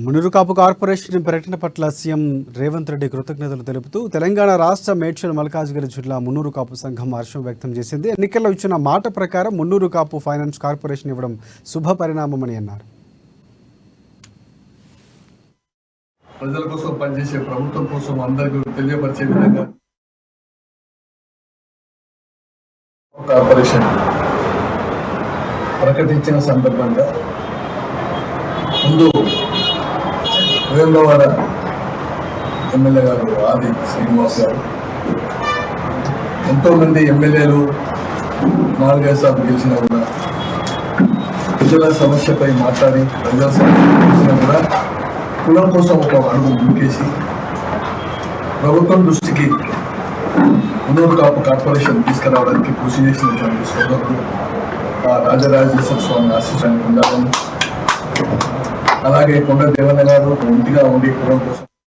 Munnuru Kapu corporation ప్రకటన పట్ల CM Revanth Reddy కృతజ్ఞతలు తెలుపుతూ తెలంగాణ రాష్ట్ర మేడ్చల్ మల్కాజ్గిరి జిల్లా మున్నూరు కాపు సంఘం హర్షం వ్యక్తం చేసింది. ఎన్నికల్లో ఇచ్చిన మాట ప్రకారం మున్నూరు కాపు ఫైనాన్స్ కార్పొరేషన్ ఇవ్వడం శుభ పరిణామమని అన్నారు. ప్రజల కోసం పనిచేసే ప్రభుత్వం కోసం అందరికీ తెలియపరిచే విధంగా కార్పొరేషన్ ప్రకటించిన సందర్భంగా ముందు వేములవాడ ఎమ్మెల్యే గారు ఆది శ్రీనివాస్ గారు ఎంతోమంది ఎమ్మెల్యేలు 4-5 సార్లు గెలిచినా కూడా ప్రజల సమస్యపై మాట్లాడి ప్రజల సమస్య కూడా కులం కోసం ఒక అడుగు ముందుకేసి ప్రభుత్వం దృష్టికి మున్నూరు కాపు కార్పొరేషన్ తీసుకురావడానికి కృషి చేసినటువంటి సోదరుడు రాజరాజేశ్వర స్వామి ఆశీస్సులను పొందాలని, అలాగే కొండ దేవన్న గారు ఇంటిగా ఉండి కులం కోసం